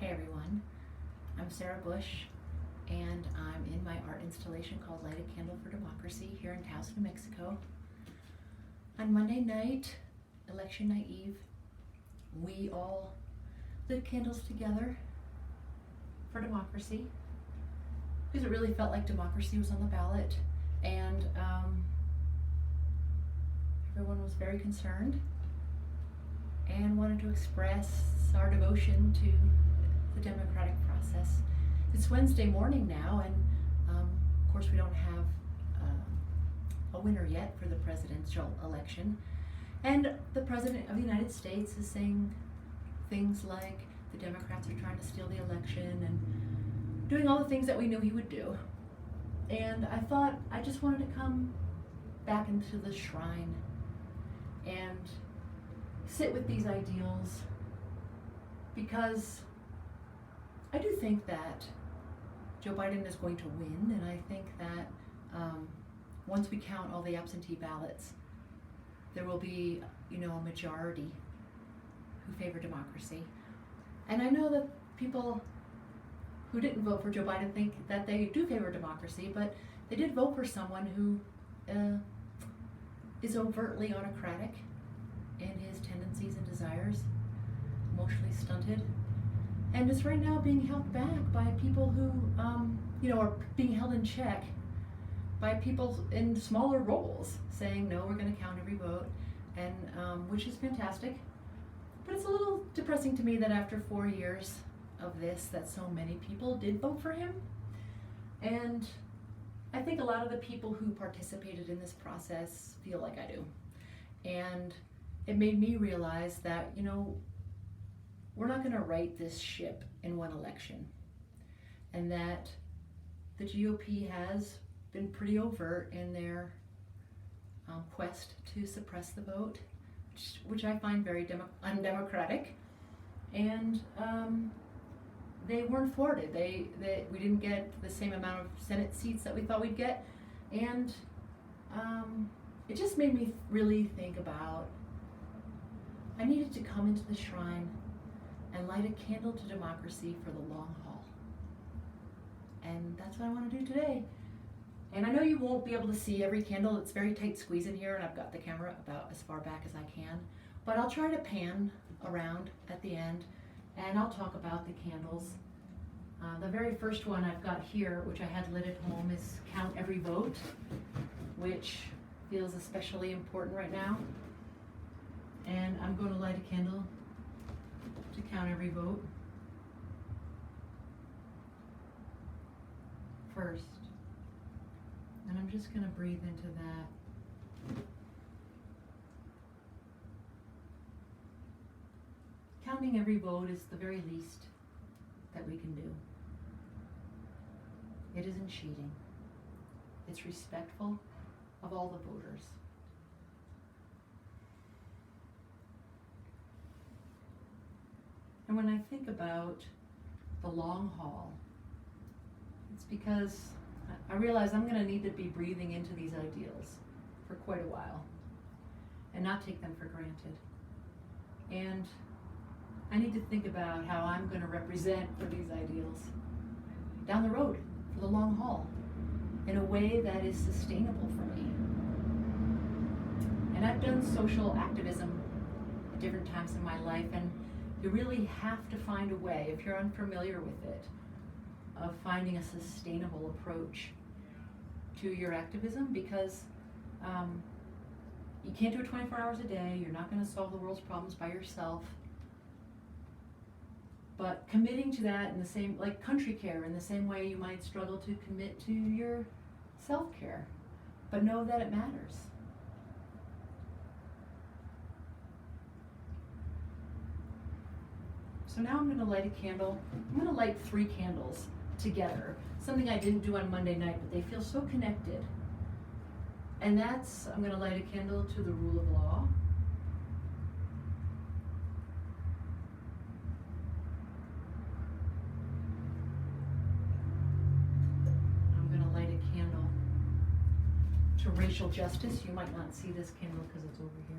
Hey everyone, I'm Sarah Bush, and I'm in my art installation called Light a Candle for Democracy here in Taos, New Mexico. On Monday night, election night eve, we all lit candles together for democracy because it really felt like democracy was on the ballot, and everyone was very concerned and wanted to express our devotion to the democratic process. It's Wednesday morning now, and of course we don't have a winner yet for the presidential election. And the President of the United States is saying things like the Democrats are trying to steal the election and doing all the things that we knew he would do. And I thought I just wanted to come back into the shrine and sit with these ideals, because I do think that Joe Biden is going to win, and I think that once we count all the absentee ballots, there will be, a majority who favor democracy. And I know that people who didn't vote for Joe Biden think that they do favor democracy, but they did vote for someone who is overtly autocratic in his tendencies and desires, emotionally stunted, and is right now being held back by people who, are being held in check by people in smaller roles, saying, no, we're going to count every vote, and which is fantastic. But it's a little depressing to me that after 4 years of this, that so many people did vote for him. And I think a lot of the people who participated in this process feel like I do. And it made me realize that, we're not going to right this ship in one election, and that the GOP has been pretty overt in their quest to suppress the vote, which I find very undemocratic, and they weren't thwarted. We didn't get the same amount of Senate seats that we thought we'd get, and it just made me really think about, I needed to come into the shrine and light a candle to democracy for the long haul. And that's what I want to do today. And I know you won't be able to see every candle. It's very tight squeeze in here, and I've got the camera about as far back as I can. But I'll try to pan around at the end, and I'll talk about the candles. The very first one I've got here, which I had lit at home, is Count Every Vote, which feels especially important right now. And I'm going to light a candle to count every vote first. And I'm just going to breathe into that. Counting every vote is the very least that we can do. It isn't cheating. It's respectful of all the voters. And when I think about the long haul, it's because I realize I'm going to need to be breathing into these ideals for quite a while and not take them for granted. And I need to think about how I'm going to represent for these ideals down the road for the long haul in a way that is sustainable for me. And I've done social activism at different times in my life, and you really have to find a way, if you're unfamiliar with it, of finding a sustainable approach to your activism, because you can't do it 24 hours a day. You're not going to solve the world's problems by yourself. But committing to that in the same, like country care, in the same way you might struggle to commit to your self-care, but know that it matters. So now I'm going to light a candle. I'm going to light 3 candles together. Something I didn't do on Monday night, but they feel so connected. And that's, I'm going to light a candle to the rule of law. I'm going to light a candle to racial justice. You might not see this candle because it's over here.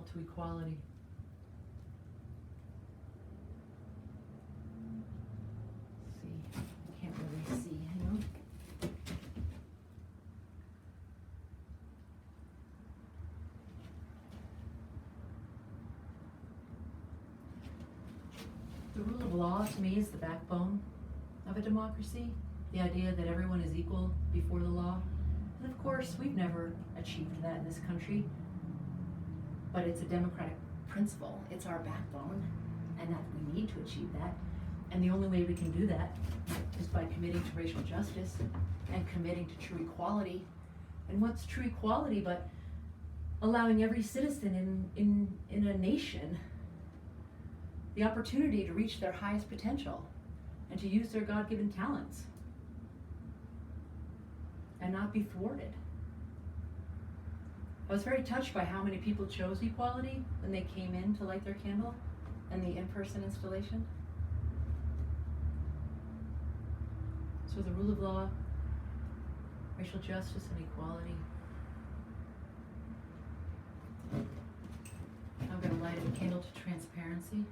candle to equality. Let's see, I can't really see, hang on. The rule of law, to me, is the backbone of a democracy. The idea that everyone is equal before the law. And of course, we've never achieved that in this country, but it's a democratic principle. It's our backbone, and that we need to achieve that. And the only way we can do that is by committing to racial justice and committing to true equality. And what's true equality but allowing every citizen in a nation the opportunity to reach their highest potential and to use their God-given talents and not be thwarted. I was very touched by how many people chose equality when they came in to light their candle and the in-person installation. So the rule of law, racial justice, and equality. I'm going to light a candle to transparency,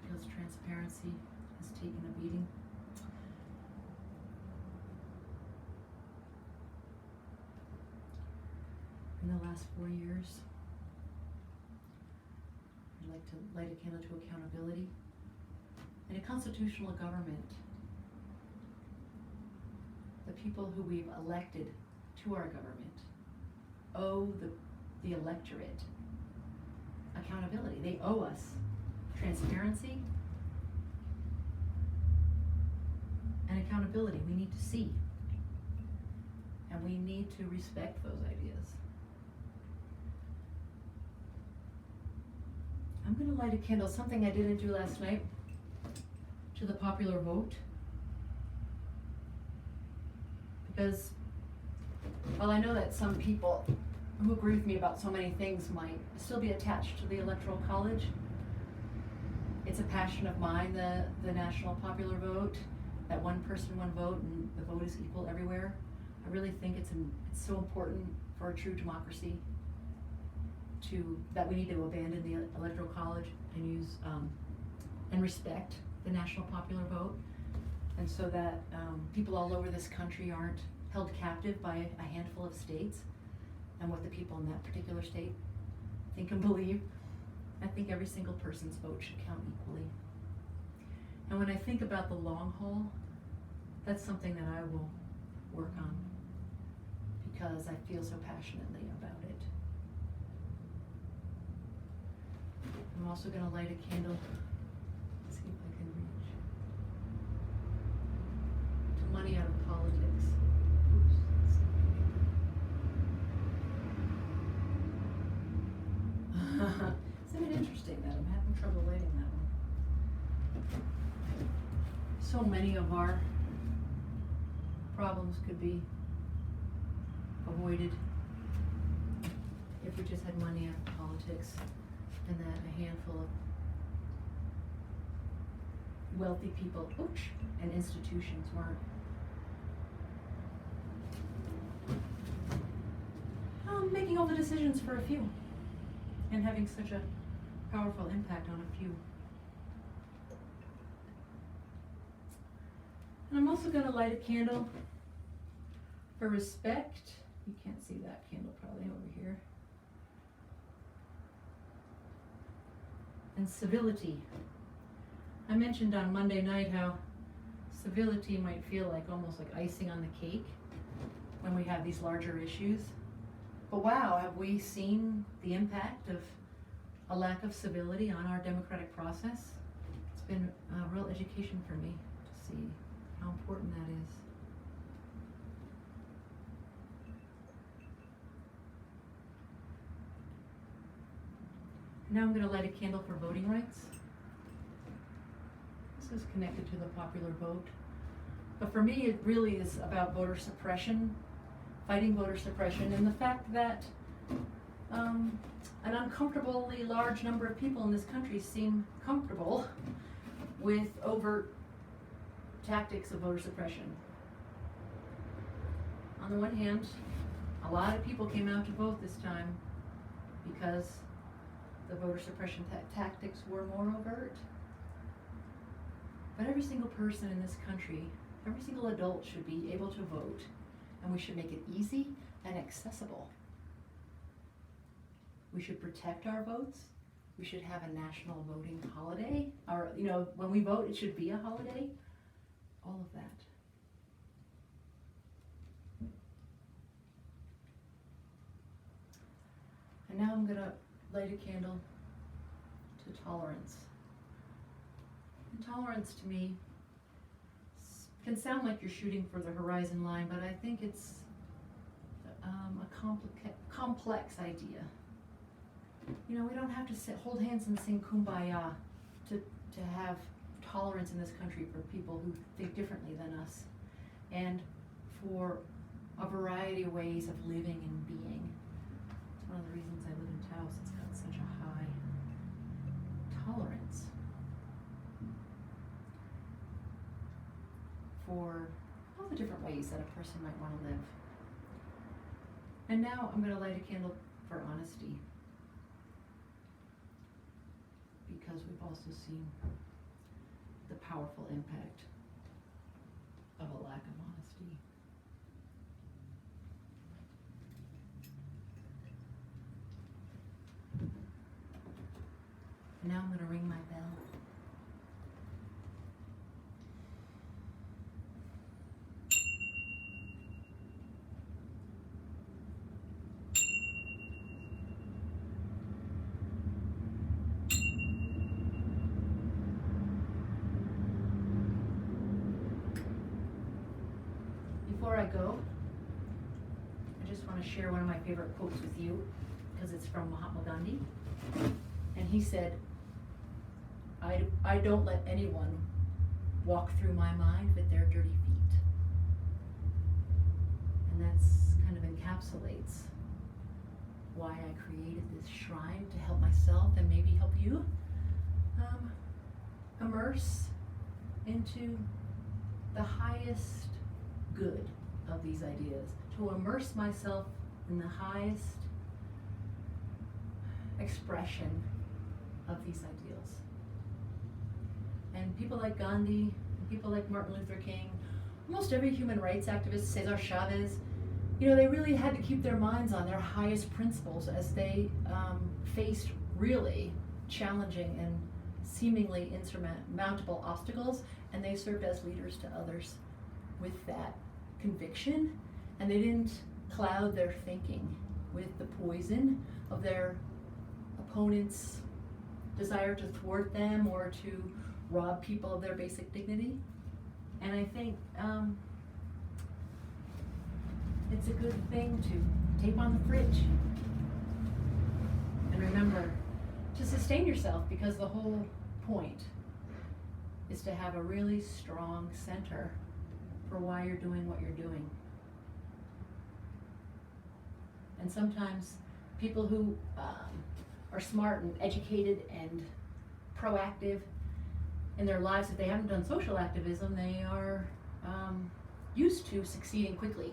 because transparency has taken a beating. In the last 4 years, I'd like to light a candle to accountability. In a constitutional government, the people who we've elected to our government owe the electorate accountability. They owe us transparency and accountability. We need to see, and we need to respect those ideas. I'm going to light a candle, something I didn't do last night, to the popular vote. Because while I know that some people who agree with me about so many things might still be attached to the Electoral College, it's a passion of mine, the national popular vote, that one person, one vote, and the vote is equal everywhere. I really think it's so important for a true democracy that we need to abandon the Electoral College and use and respect the national popular vote, and so that people all over this country aren't held captive by a handful of states and what the people in that particular state think and believe. I think every single person's vote should count equally. And when I think about the long haul, that's something that I will work on, because I feel so passionately about it. I'm also going to light a candle, let's see if I can reach, to money out of politics. Oops. Isn't it interesting that I'm having trouble lighting that one? So many of our problems could be avoided if we just had money out of politics, and that a handful of wealthy people, and institutions weren't making all the decisions for a few and having such a powerful impact on a few. And I'm also going to light a candle for respect. You can't see that candle probably over here. And civility. I mentioned on Monday night how civility might feel like almost like icing on the cake when we have these larger issues. But wow, have we seen the impact of a lack of civility on our democratic process? It's been a real education for me to see how important that is. Now I'm going to light a candle for voting rights. This is connected to the popular vote. But for me, it really is about voter suppression, fighting voter suppression, and the fact that an uncomfortably large number of people in this country seem comfortable with overt tactics of voter suppression. On the one hand, a lot of people came out to vote this time, because the voter suppression tactics were more overt. But every single person in this country, every single adult should be able to vote, and we should make it easy and accessible. We should protect our votes. We should have a national voting holiday, or, when we vote, it should be a holiday. All of that. And now I'm gonna light a candle to tolerance. And tolerance to me can sound like you're shooting for the horizon line, but I think it's a complex idea. We don't have to hold hands and sing Kumbaya to have tolerance in this country for people who think differently than us, and for a variety of ways of living and being. It's one of the reasons I live in Taos. It's got such a high tolerance for all the different ways that a person might want to live. And now I'm going to light a candle for honesty, because we've also seen the powerful impact of a lack of honesty. And now I'm going to ring my bell. Before I go, I just want to share one of my favorite quotes with you, because it's from Mahatma Gandhi. And he said, I don't let anyone walk through my mind with their dirty feet. And that's kind of encapsulates why I created this shrine, to help myself and maybe help you immerse into the highest good of these ideas, to immerse myself in the highest expression of these ideals. And people like Gandhi, and people like Martin Luther King, almost every human rights activist, Cesar Chavez, they really had to keep their minds on their highest principles as they faced really challenging and seemingly insurmountable obstacles, and they served as leaders to others with that conviction, and they didn't cloud their thinking with the poison of their opponents' desire to thwart them or to rob people of their basic dignity. And I think it's a good thing to tape on the fridge and remember to sustain yourself, because the whole point is to have a really strong center for why you're doing what you're doing. And sometimes people who are smart and educated and proactive in their lives, if they haven't done social activism, they are used to succeeding quickly.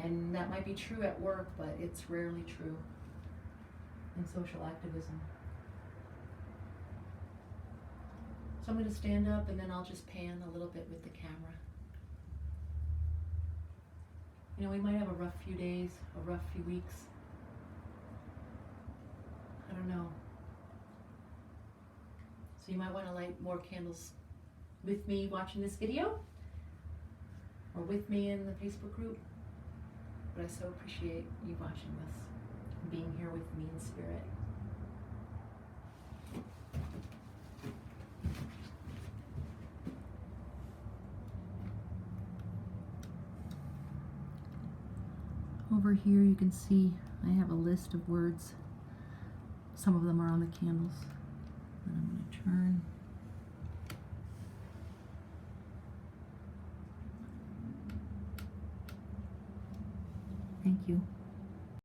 And that might be true at work, but it's rarely true in social activism. So I'm going to stand up, and then I'll just pan a little bit with the camera. We might have a rough few days, a rough few weeks. I don't know. So you might want to light more candles with me watching this video, or with me in the Facebook group. But I so appreciate you watching this and being here with me in spirit. Over here you can see I have a list of words. Some of them are on the candles. And I'm going to turn. Thank you.